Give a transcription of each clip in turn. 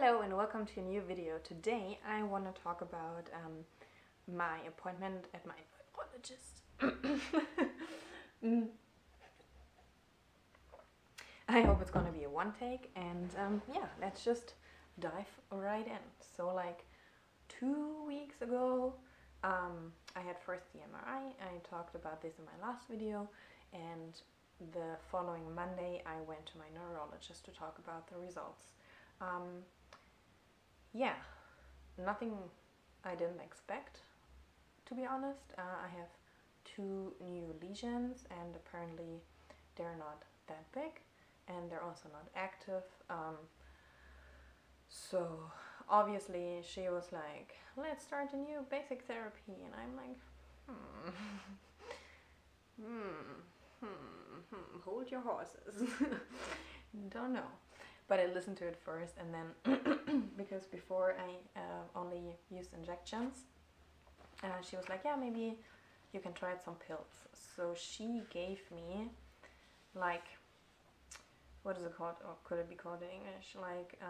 Hello and welcome to a new video. Today I want to talk about my appointment at my neurologist. I hope it's gonna be a one take, and yeah, let's just dive right in. So like 2 weeks ago I had first the MRI. I talked about this in my last video, and the following Monday I went to my neurologist to talk about the results. Yeah, nothing I didn't expect, to be honest. I have 2 new lesions, and apparently they're not that big, and they're also not active. So obviously she was like, let's start a new basic therapy, and I'm like, hold your horses. Don't know. But I listened to it first, and then because before I only used injections, she was like, yeah, maybe you can try some pills. So she gave me like, what is it called, or could it be called in English, like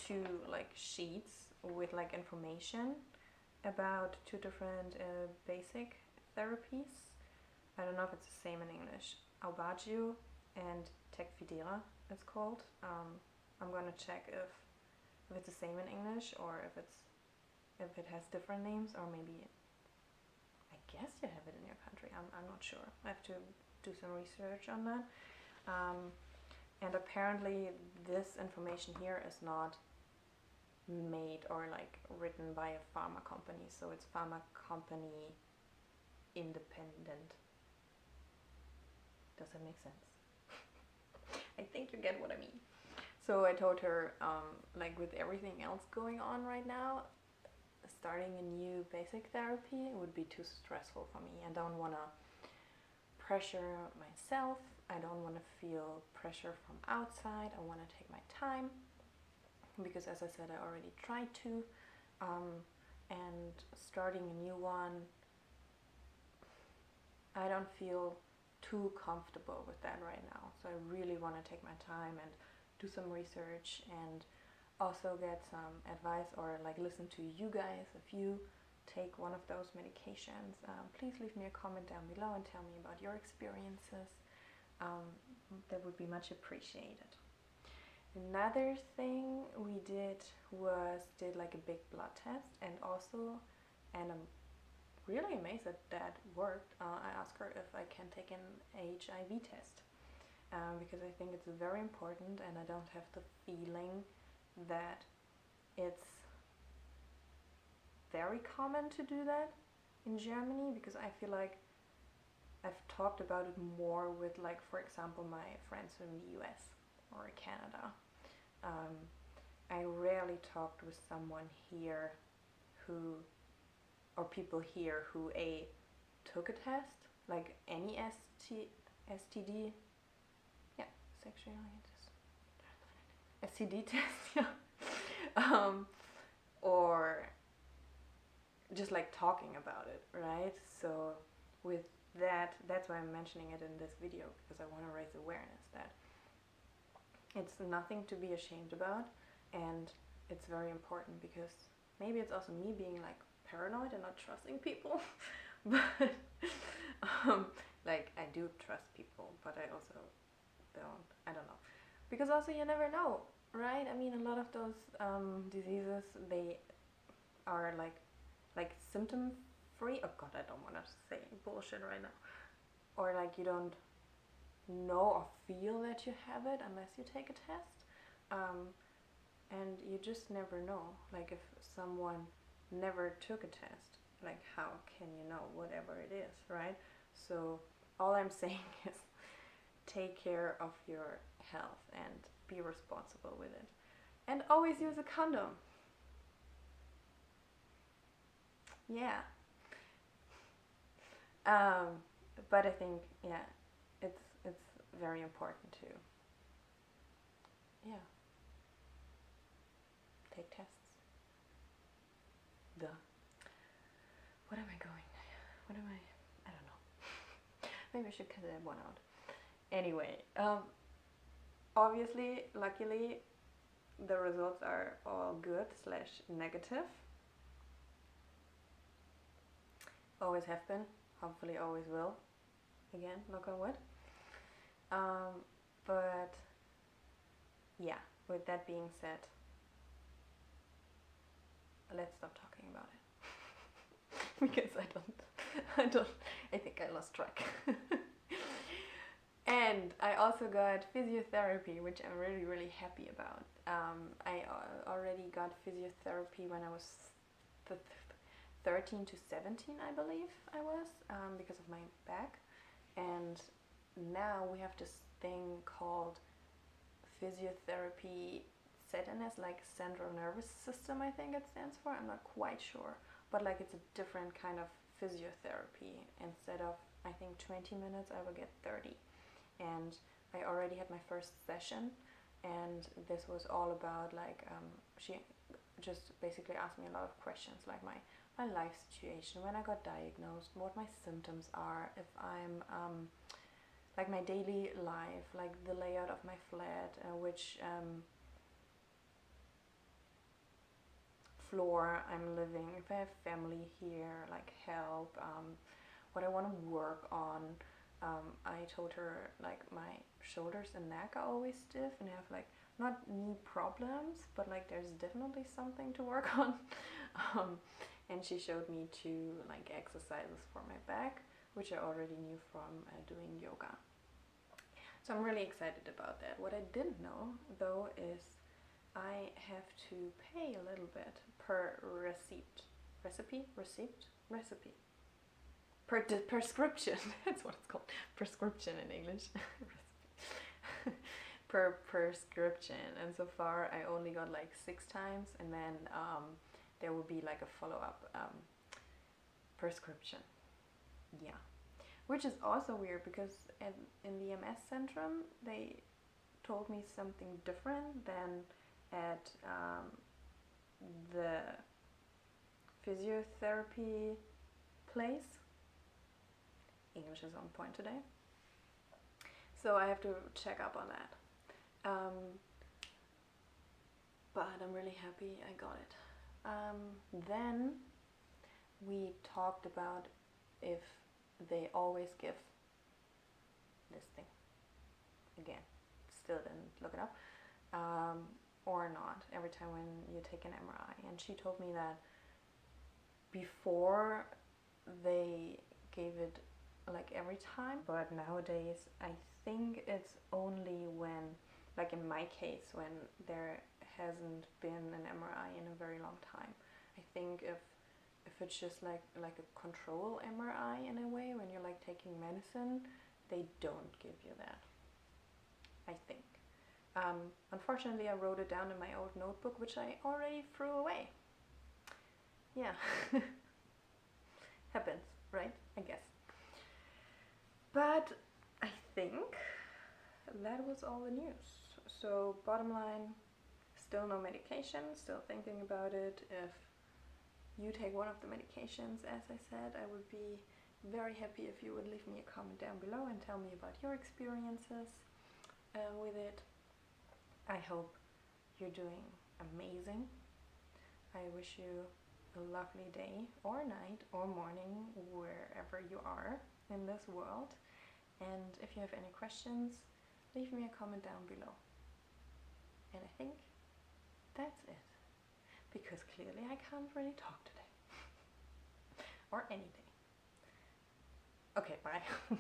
2 like sheets with like information about 2 different basic therapies. I don't know if it's the same in English. Aubagio and Tecfidera it's called. I'm gonna check if it's the same in English, or if it has different names, or maybe I guess you have it in your country. I'm not sure. I have to do some research on that. And apparently this information here is not made or like written by a pharma company, so it's pharma company independent. Does that make sense? I think you get what I mean. So I told her, like with everything else going on right now, starting a new basic therapy would be too stressful for me. I don't want to pressure myself. I don't want to feel pressure from outside. I want to take my time, because as I said, I already tried to, and starting a new one, I don't feel too comfortable with that right now. So I really want to take my time and do some research, and also get some advice, or like listen to you guys. If you take one of those medications, please leave me a comment down below and tell me about your experiences. That would be much appreciated. Another thing we did was like a big blood test, and I'm really amazed that worked. I asked her if I can take an HIV test, because I think it's very important, and I don't have the feeling that it's very common to do that in Germany, because I feel like I've talked about it more with, like, for example, my friends in the US or Canada. I rarely talked with someone here or people here who took a test, like any STD, yeah, STD test, yeah, or just like talking about it, right? So with that's why I'm mentioning it in this video, because I want to raise awareness that it's nothing to be ashamed about, and it's very important, because maybe it's also me being like paranoid and not trusting people, but like I do trust people, but I also I don't know, because also you never know, right? I mean, a lot of those diseases, they are like symptom free. Oh god, I don't want to say bullshit right now. Or like you don't know or feel that you have it unless you take a test, and you just never know. Like if someone never took a test, like how can you know whatever it is, right? So all I'm saying is take care of your health and be responsible with it, and always use a condom. Yeah. But I think, yeah, it's very important to, yeah, take tests. Duh. What am I going? What am I don't know. Maybe I should cut that one out. Anyway, Obviously, luckily, the results are all good / negative. Always have been, hopefully always will. Again, knock on wood. But yeah, with that being said, let's stop talking about it. Because I think I lost track. And I also got physiotherapy, which I'm really, really happy about. I already got physiotherapy when I was 13 to 17, I believe I was, because of my back. And now we have this thing called physiotherapy ZNS, like central nervous system, I think it stands for. I'm not quite sure, but like it's a different kind of physiotherapy. Instead of, I think, 20 minutes, I will get 30. And I already had my first session, and this was all about like she just basically asked me a lot of questions, like my life situation, when I got diagnosed, what my symptoms are, if I'm like my daily life, like the layout of my flat, which floor I'm living, if I have family here, like help, what I want to work on. I told her like my shoulders and neck are always stiff, and I have like not knee problems, but like there's definitely something to work on. And she showed me 2 like exercises for my back, which I already knew from doing yoga. So I'm really excited about that. What I didn't know though is I have to pay a little bit per prescription. That's what it's called. Prescription in English. Per prescription. And so far I only got like 6 times, and then there will be like a follow-up prescription. Yeah. Which is also weird because in the MS Centrum they told me something different than at the physiotherapy place. English is on point today. So I have to check up on that. But I'm really happy I got it. Then we talked about if they always give this thing. Again, still didn't look it up. Or not, every time when you take an MRI. And she told me that before they gave it like every time, but nowadays I think it's only when, like in my case, when there hasn't been an MRI in a very long time. I think if it's just like a control MRI in a way, when you're like taking medicine, they don't give you that, I think. Unfortunately, I wrote it down in my old notebook, which I already threw away. Yeah. Happens, right? I guess. But I think that was all the news. So bottom line, still no medication, still thinking about it. If you take one of the medications, as I said, I would be very happy if you would leave me a comment down below and tell me about your experiences with it. I hope you're doing amazing. I wish you a lovely day or night or morning wherever you are in this world. And if you have any questions, leave me a comment down below. And I think that's it, because clearly I can't really talk today. Or any day. Okay, bye.